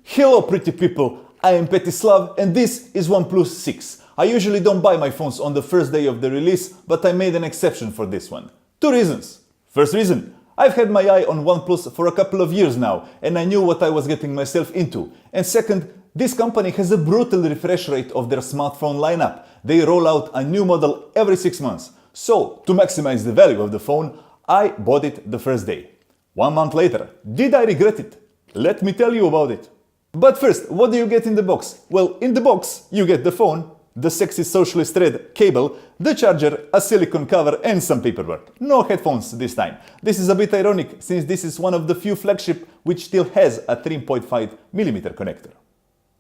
Hello pretty people, I am Petty Slav and this is OnePlus 6. I usually don't buy my phones on the first day of the release, but I made an exception for this one. Two reasons. First reason, I've had my eye on OnePlus for a couple of years now and I knew what I was getting myself into. And second, this company has a brutal refresh rate of their smartphone lineup. They roll out a new model every 6 months. So, to maximize the value of the phone, I bought it the first day. 1 month later, did I regret it? Let me tell you about it. But first, what do you get in the box? Well, in the box, you get the phone, the sexy socialist red cable, the charger, a silicone cover and some paperwork. No headphones this time. This is a bit ironic since this is one of the few flagship which still has a 3.5mm connector.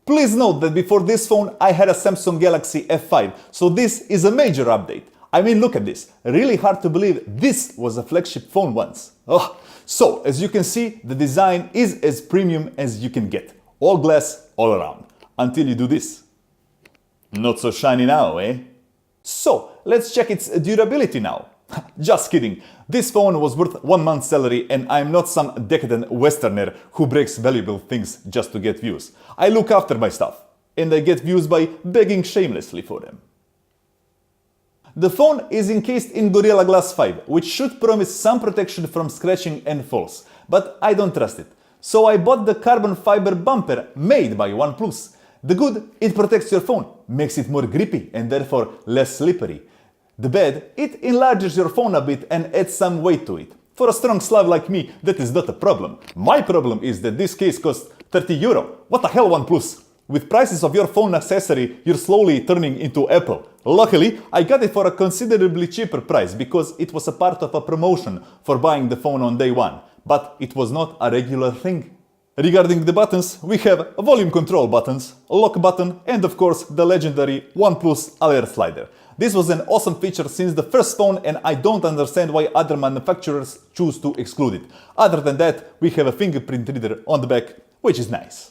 Please note that before this phone I had a Samsung Galaxy F5, so this is a major update. I mean, look at this. Really hard to believe this was a flagship phone once. Oh. So, as you can see, the design is as premium as you can get. All glass, all around. Until you do this. Not so shiny now, eh? So, let's check its durability now. Just kidding. This phone was worth 1 month's salary and I'm not some decadent westerner who breaks valuable things just to get views. I look after my stuff. And I get views by begging shamelessly for them. The phone is encased in Gorilla Glass 5, which should promise some protection from scratching and falls, but I don't trust it. So I bought the carbon fiber bumper made by OnePlus. The good, it protects your phone, makes it more grippy and therefore less slippery. The bad, it enlarges your phone a bit and adds some weight to it. For a strong Slav like me, that is not a problem. My problem is that this case costs €30. What the hell, OnePlus? With prices of your phone accessory, you're slowly turning into Apple. Luckily, I got it for a considerably cheaper price because it was a part of a promotion for buying the phone on day one. But it was not a regular thing. Regarding the buttons, we have volume control buttons, lock button and of course the legendary OnePlus alert slider. This was an awesome feature since the first phone and I don't understand why other manufacturers choose to exclude it. Other than that, we have a fingerprint reader on the back, which is nice.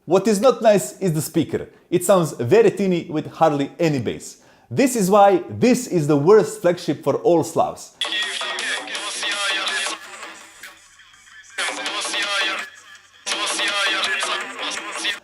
What is not nice is the speaker. It sounds very teeny with hardly any bass. This is why this is the worst flagship for all Slavs.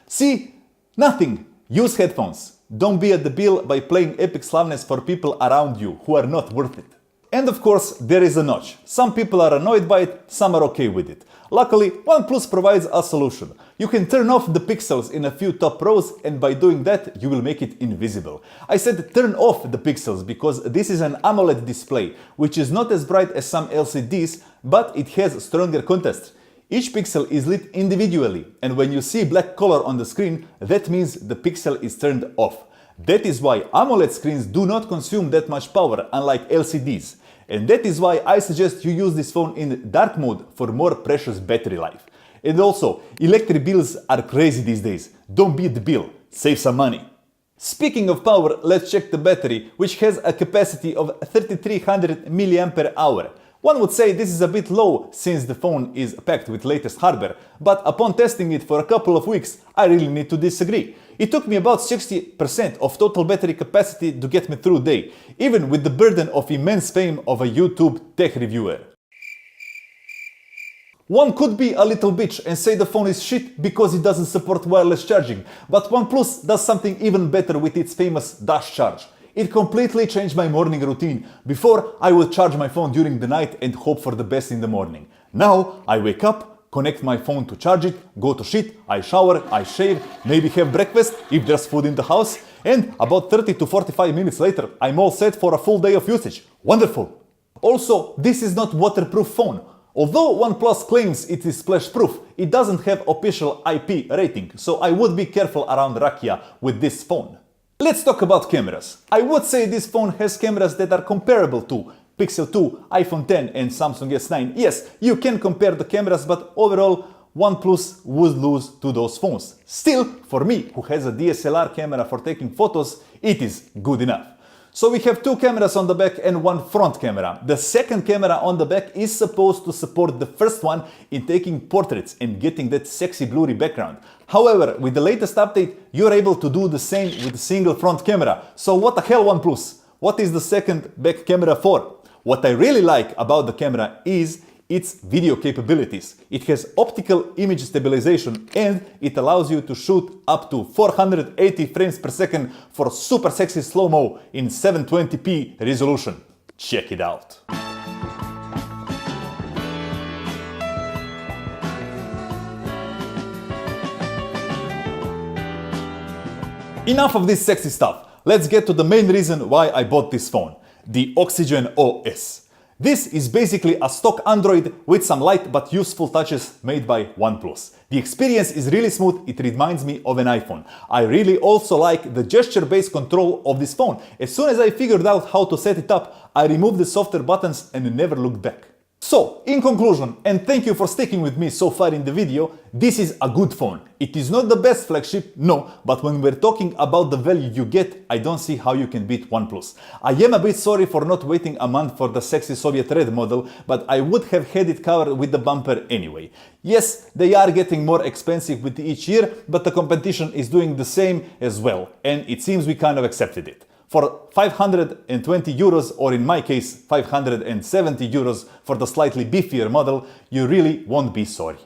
See? Nothing. Use headphones. Don't be a debil by playing epic Slavness for people around you who are not worth it. And of course, there is a notch. Some people are annoyed by it, some are okay with it. Luckily, OnePlus provides a solution. You can turn off the pixels in a few top rows and by doing that, you will make it invisible. I said turn off the pixels because this is an AMOLED display, which is not as bright as some LCDs, but it has stronger contrast. Each pixel is lit individually, and when you see black color on the screen, that means the pixel is turned off. That is why AMOLED screens do not consume that much power, unlike LCDs. And that is why I suggest you use this phone in dark mode for more precious battery life. And also, electric bills are crazy these days. Don't be the bill, save some money. Speaking of power, let's check the battery, which has a capacity of 3300 mAh. One would say this is a bit low since the phone is packed with latest hardware, but upon testing it for a couple of weeks, I really need to disagree. It took me about 60% of total battery capacity to get me through the day, even with the burden of immense fame of a YouTube tech reviewer. One could be a little bitch and say the phone is shit because it doesn't support wireless charging, but OnePlus does something even better with its famous dash charge. It completely changed my morning routine. Before, I would charge my phone during the night and hope for the best in the morning. Now, I wake up, connect my phone to charge it, go to shit, I shower, I shave, maybe have breakfast if there's food in the house, and about 30 to 45 minutes later, I'm all set for a full day of usage. Wonderful! Also, this is not waterproof phone. Although OnePlus claims it is splash-proof, it doesn't have official IP rating, so I would be careful around rakia with this phone. Let's talk about cameras. I would say this phone has cameras that are comparable to Pixel 2, iPhone X and Samsung S9. Yes, you can compare the cameras, but overall, OnePlus would lose to those phones. Still, for me, who has a DSLR camera for taking photos, it is good enough. So we have two cameras on the back and one front camera. The second camera on the back is supposed to support the first one in taking portraits and getting that sexy blurry background. However, with the latest update, you're able to do the same with a single front camera. So what the hell, OnePlus? What is the second back camera for? What I really like about the camera is its video capabilities. It has optical image stabilization and it allows you to shoot up to 480 frames per second for super sexy slow-mo in 720p resolution. Check it out. Enough of this sexy stuff. Let's get to the main reason why I bought this phone. The Oxygen OS. This is basically a stock Android with some light but useful touches made by OnePlus. The experience is really smooth, it reminds me of an iPhone. I really also like the gesture-based control of this phone. As soon as I figured out how to set it up, I removed the softer buttons and never looked back. So, in conclusion, and thank you for sticking with me so far in the video, this is a good phone. It is not the best flagship, no, but when we're talking about the value you get, I don't see how you can beat OnePlus. I am a bit sorry for not waiting a month for the sexy Soviet red model, but I would have had it covered with the bumper anyway. Yes, they are getting more expensive with each year, but the competition is doing the same as well, and it seems we kind of accepted it. For 520 euros, or in my case 570 euros for the slightly beefier model, you really won't be sorry.